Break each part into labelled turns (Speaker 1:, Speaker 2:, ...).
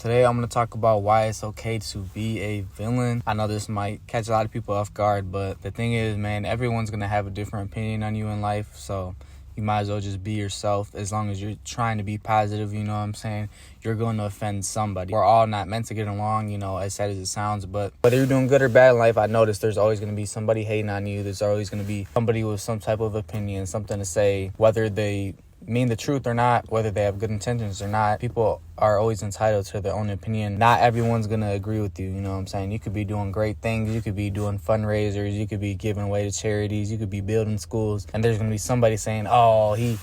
Speaker 1: Today I'm going to talk about why it's okay to be a villain. I know this might catch a lot of people off guard, but the thing is, man, everyone's going to have a different opinion on you in life, so you might as well just be yourself. As long as you're trying to be positive, you know what I'm saying, you're going to offend somebody. We're all not meant to get along, you know, as sad as it sounds, but whether you're doing good or bad in life, I noticed there's always going to be somebody hating on you. There's always going to be somebody with some type of opinion, something to say, whether they mean the truth or not, whether they have good intentions or not. People are always entitled to their own opinion. Not everyone's gonna agree with you, you know what I'm saying? You could be doing great things, you could be doing fundraisers, you could be giving away to charities, you could be building schools, and there's gonna be somebody saying, oh, he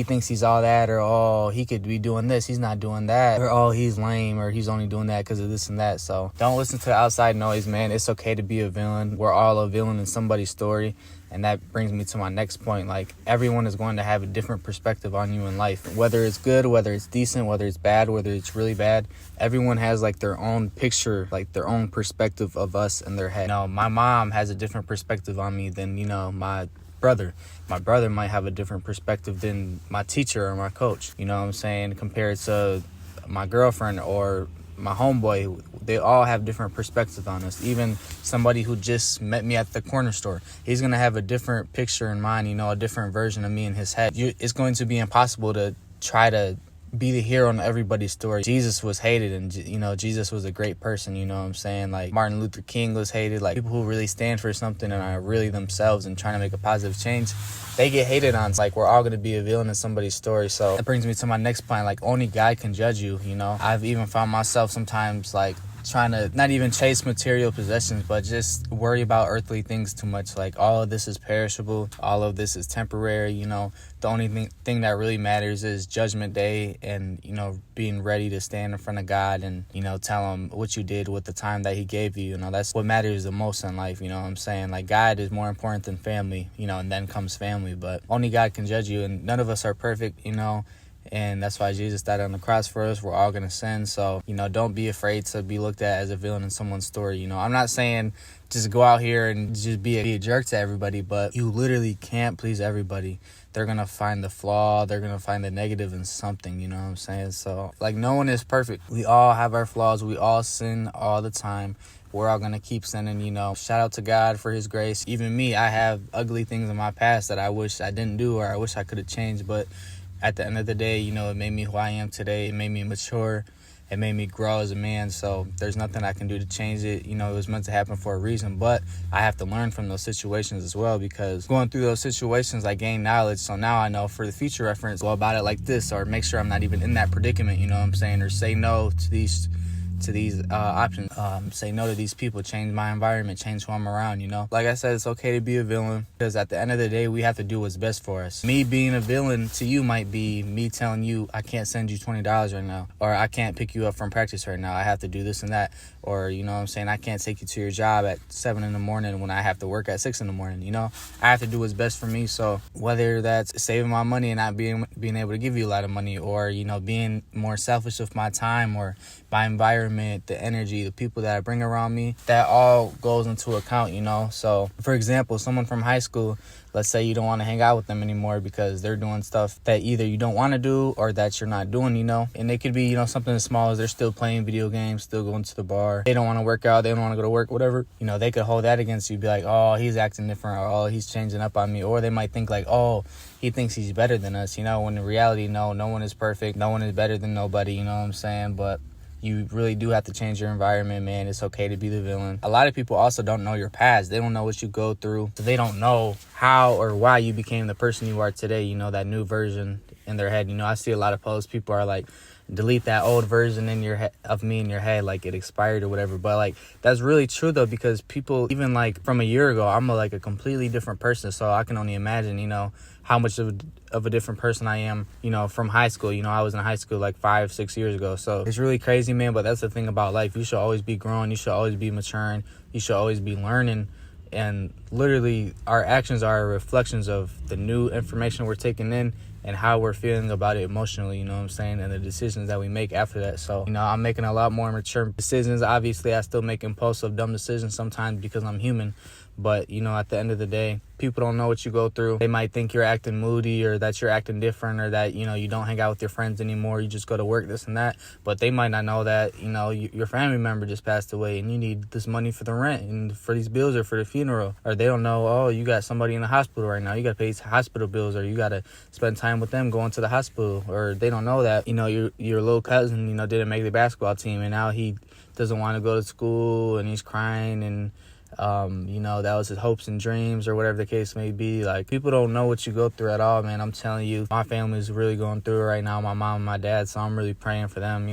Speaker 1: thinks he's all that, or oh, he could be doing this, he's not doing that, or oh, he's lame, or he's only doing that because of this and that. So don't listen to the outside noise, man. It's okay to be a villain. We're all a villain in somebody's story. And that brings me to my next point. Like, everyone is going to have a different perspective on you in life. Whether it's good, whether it's decent, whether it's bad, whether it's really bad, everyone has like their own picture, like their own perspective of us in their head. You know, my mom has a different perspective on me than, you know, my brother. My brother might have a different perspective than my teacher or my coach. You know what I'm saying? Compared to my girlfriend or my homeboy, they all have different perspectives on us. Even somebody who just met me at the corner store, he's going to have a different picture in mind, you know, a different version of me in his head. It's going to be impossible to try to be the hero in everybody's story. Jesus was hated, and, you know, Jesus was a great person, you know what I'm saying? Like, Martin Luther King was hated. Like, people who really stand for something and are really themselves and trying to make a positive change, they get hated on. It's like, we're all going to be a villain in somebody's story. So that brings me to my next point. Like, only God can judge you, you know? I've even found myself sometimes, like, trying to not even chase material possessions, but just worry about earthly things too much. Like, all of this is perishable, all of this is temporary, you know. The only thing that really matters is judgment day, and, you know, being ready to stand in front of God and, you know, tell him what you did with the time that he gave you. You know, that's what matters the most in life, you know what I'm saying? Like, God is more important than family, you know, and then comes family, but only God can judge you, and none of us are perfect, you know. And that's why Jesus died on the cross for us. We're all going to sin. So, you know, don't be afraid to be looked at as a villain in someone's story. You know, I'm not saying just go out here and just be a jerk to everybody, but you literally can't please everybody. They're going to find the flaw. They're going to find the negative in something, you know what I'm saying? So, like, no one is perfect. We all have our flaws. We all sin all the time. We're all going to keep sinning, you know. Shout out to God for his grace. Even me, I have ugly things in my past that I wish I didn't do, or I wish I could have changed, but at the end of the day, you know, it made me who I am today. It made me mature. It made me grow as a man. So there's nothing I can do to change it. You know, it was meant to happen for a reason. But I have to learn from those situations as well, because going through those situations, I gain knowledge. So now I know for the future reference, go about it like this, or make sure I'm not even in that predicament, you know what I'm saying? Or say no to these options, say no to these people, change my environment, change who I'm around, you know. Like I said, it's okay to be a villain, because at the end of the day, we have to do what's best for us. Me being a villain to you might be me telling you, I can't send you $20 right now, or I can't pick you up from practice right now, I have to do this and that, or, you know what I'm saying, I can't take you to your job at 7 in the morning when I have to work at 6 in the morning, you know. I have to do what's best for me. So whether that's saving my money and not being able to give you a lot of money, or, you know, being more selfish with my time, or my environment, the energy, the people that I bring around me, that all goes into account, you know. So, for example, someone from high school, let's say you don't want to hang out with them anymore because they're doing stuff that either you don't want to do or that you're not doing, you know. And it could be, you know, something as small as they're still playing video games, still going to the bar. They don't want to work out. They don't want to go to work, whatever. You know, they could hold that against you, be like, oh, he's acting different, or oh, he's changing up on me. Or they might think like, oh, he thinks he's better than us, you know, when in reality, no one is perfect. No one is better than nobody, you know what I'm saying? But you really do have to change your environment, man. It's okay to be the villain. A lot of people also don't know your past. They don't know what you go through. So they don't know how or why you became the person you are today, you know, that new version in their head. You know, I see a lot of posts, people are like, delete that old version in your head of me in your head, like it expired or whatever. But like, that's really true though, because people, even like from a year ago, I'm like a completely different person. So I can only imagine, you know, how much of a different person I am, you know, from high school. You know, I was in high school like 5-6 years ago. So it's really crazy, man. But that's the thing about life. You should always be growing. You should always be maturing. You should always be learning. And literally, our actions are reflections of the new information we're taking in and how we're feeling about it emotionally, you know what I'm saying, and the decisions that we make after that. So, you know, I'm making a lot more mature decisions. Obviously, I still make impulsive, dumb decisions sometimes because I'm human, But, at the end of the day, people don't know what you go through. They might think you're acting moody or that you're acting different or that, you don't hang out with your friends anymore. You just go to work, this and that. But they might not know that, your family member just passed away and you need this money for the rent and for these bills or for the funeral. Or they don't know, oh, you got somebody in the hospital right now. You got to pay hospital bills, or you got to spend time with them going to the hospital. Or they don't know that, your little cousin, didn't make the basketball team and now he doesn't want to go to school and he's crying and that was his hopes and dreams or whatever the case may be. Like, people don't know what you go through at all, man. I'm telling you, my family's really going through it right now, my mom and my dad, so I'm really praying for them.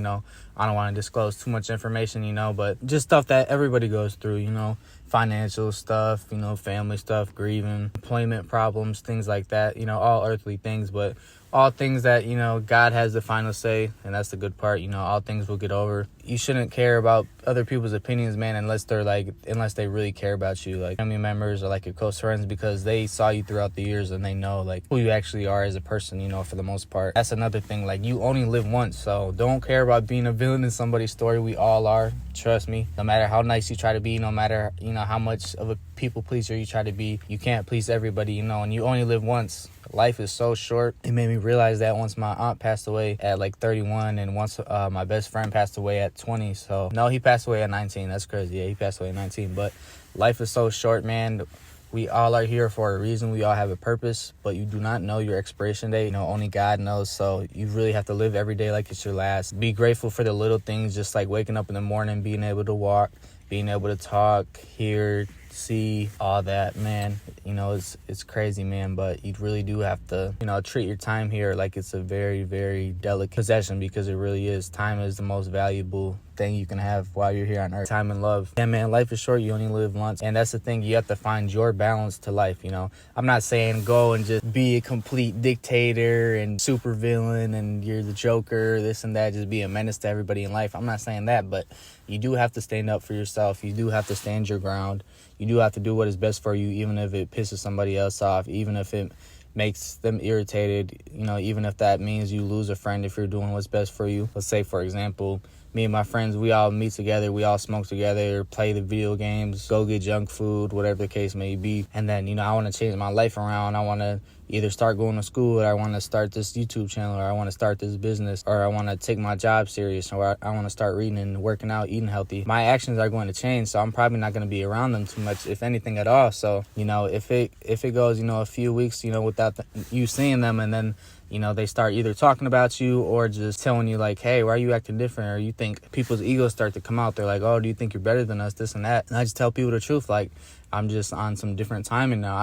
Speaker 1: I don't want to disclose too much information, but just stuff that everybody goes through, financial stuff, family stuff, grieving, employment problems, things like that, all earthly things, but all things that, God has the final say, and that's the good part. All things will get over. You shouldn't care about other people's opinions, man, unless they really care about you, like family members or like your close friends, because they saw you throughout the years and they know like who you actually are as a person, for the most part. That's another thing. Like, you only live once, so don't care about being a villain in somebody's story. We all are. Trust me. No matter how nice you try to be, no matter, how much of a people pleaser you try to be, you can't please everybody, and you only live once. Life is so short. It made me realize that once my aunt passed away at like 31 and once my best friend passed away at 20. So no, he passed away at 19. That's crazy. Yeah, he passed away at 19. But life is so short, man. We all are here for a reason. We all have a purpose, but you do not know your expiration date. Only God knows. So you really have to live every day like it's your last. Be grateful for the little things, just like waking up in the morning, being able to walk, being able to talk, hear, see, all that, man. It's crazy, man, but you really do have to, treat your time here like it's a very, very delicate possession, because it really is. Time is the most valuable thing you can have while you're here on earth. Time and love. Yeah, man, life is short. You only live once. And that's the thing. You have to find your balance to life, I'm not saying go and just be a complete dictator and super villain and you're the Joker, this and that, just be a menace to everybody in life. I'm not saying that, but you do have to stand up for yourself. You do have to stand your ground. You do have to do what is best for you, even if it pisses somebody else off, even if it makes them irritated, even if that means you lose a friend if you're doing what's best for you. Let's say, for example, me and my friends, we all meet together, we all smoke together, play the video games, go get junk food, whatever the case may be. And then, I want to change my life around. I want to either start going to school, or I want to start this YouTube channel, or I want to start this business, or I want to take my job serious, or I want to start reading and working out, eating healthy. My actions are going to change, so I'm probably not going to be around them too much, if anything at all. So, if it goes, a few weeks, without you seeing them, and then they start either talking about you or just telling you like, hey, why are you acting different? Or you think people's egos start to come out. They're like, oh, do you think you're better than us? This and that. And I just tell people the truth. Like, I'm just on some different timing now.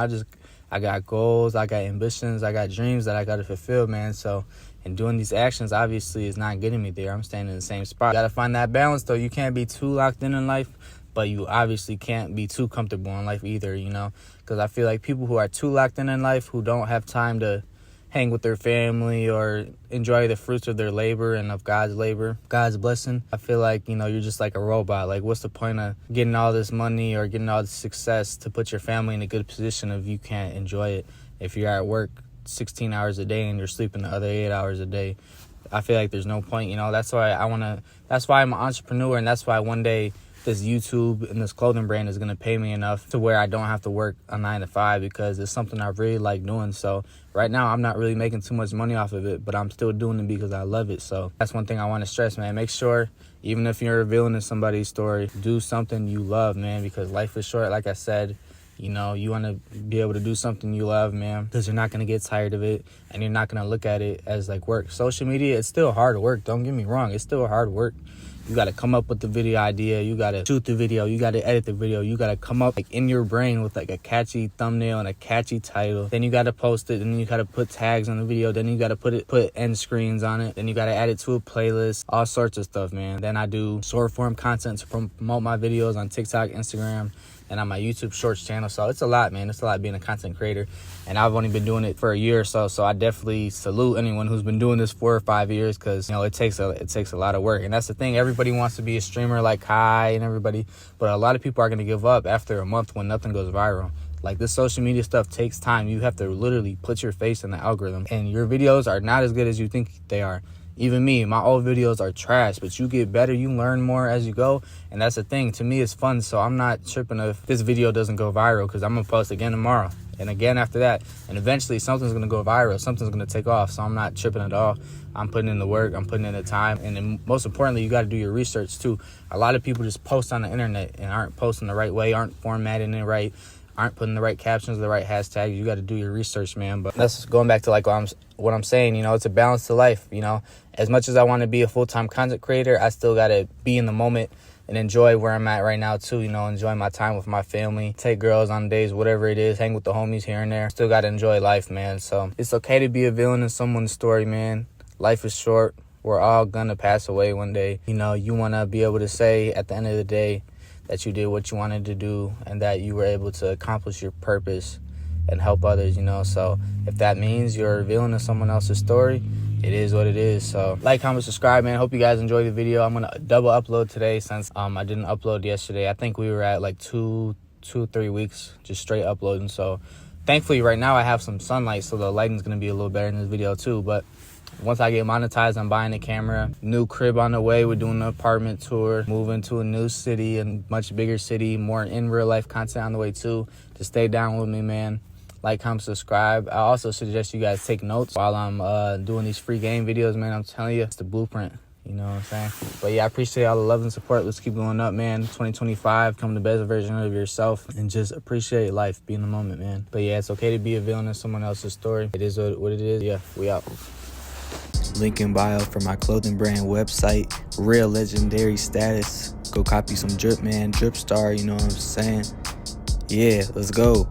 Speaker 1: I got goals, I got ambitions, I got dreams that I got to fulfill, man. So, and doing these actions obviously is not getting me there. I'm staying in the same spot. You got to find that balance, though. You can't be too locked in life, but you obviously can't be too comfortable in life either, because I feel like people who are too locked in life, who don't have time to hang with their family or enjoy the fruits of their labor and of God's labor, God's blessing, I feel like, you're just like a robot. Like, what's the point of getting all this money or getting all this success to put your family in a good position if you can't enjoy it? If you're at work 16 hours a day and you're sleeping the other 8 hours a day, I feel like there's no point, That's why that's why I'm an entrepreneur, and that's why one day this YouTube and this clothing brand is going to pay me enough to where I don't have to work a 9 to 5, because it's something I really like doing. So right now I'm not really making too much money off of it, but I'm still doing it because I love it. So that's one thing I want to stress, man. Make sure, even if you're a villain in somebody's story, do something you love, man, because life is short. Like I said, you want to be able to do something you love, man, because you're not going to get tired of it, and you're not going to look at it as like work. Social media, it's still hard work. Don't get me wrong. It's still hard work. You got to come up with the video idea. You got to shoot the video. You got to edit the video. You got to come up like in your brain with like a catchy thumbnail and a catchy title. Then you got to post it. Then you got to put tags on the video. Then you got to put end screens on it. Then you got to add it to a playlist. All sorts of stuff, man. Then I do short form content to promote my videos on TikTok, Instagram, and on my YouTube Shorts channel. So it's a lot, man. It's a lot being a content creator. And I've only been doing it for a year or so. So I definitely salute anyone who's been doing this 4 or 5 years, because, it takes a lot of work. And that's the thing. Everybody wants to be a streamer like Kai and everybody. But a lot of people are going to give up after a month when nothing goes viral. Like, this social media stuff takes time. You have to literally put your face in the algorithm. And your videos are not as good as you think they are. Even me, my old videos are trash, but you get better, you learn more as you go, and that's the thing. To me, it's fun, so I'm not tripping if this video doesn't go viral, because I'm going to post again tomorrow, and again after that, and eventually something's going to go viral, something's going to take off, so I'm not tripping at all. I'm putting in the work, I'm putting in the time, and then most importantly, you got to do your research too. A lot of people just post on the internet and aren't posting the right way, aren't formatting it right, aren't putting the right captions, the right hashtags. You got to do your research, man. But that's going back to like what I'm saying, you know, it's a balance to life, you know. As much as I want to be a full-time content creator, I still got to be in the moment and enjoy where I'm at right now too, you know, enjoy my time with my family, take girls on days, whatever it is, hang with the homies here and there. Still got to enjoy life, man. So it's okay to be a villain in someone's story, man. Life is short. We're all gonna pass away one day. You know, you want to be able to say at the end of the day that you did what you wanted to do and that you were able to accomplish your purpose and help others, you know. So if that means you're a villain in someone else's story, it is what it is. So like, comment, subscribe, man. Hope you guys enjoyed the video. I'm gonna double upload today since I didn't upload yesterday. I think we were at like 2-3 weeks just straight uploading. So thankfully right now I have some sunlight, so the lighting's gonna be a little better in this video too. But once I get monetized, I'm buying a camera. New crib on the way. We're doing an apartment tour. Moving to a new city, a much bigger city. More in real life content on the way too. Just stay down with me, man. Like, comment, subscribe. I also suggest you guys take notes while I'm doing these free game videos, man. I'm telling you, it's the blueprint. You know what I'm saying? But yeah, I appreciate all the love and support. Let's keep going up, man. 2025, become the best version of yourself and just appreciate life. Be in the moment, man. But yeah, it's okay to be a villain in someone else's story. It is what it is. Yeah, we out. Link in bio for my clothing brand website. Real legendary status. Go copy some drip, man. Drip star, you know what I'm saying? Yeah, let's go.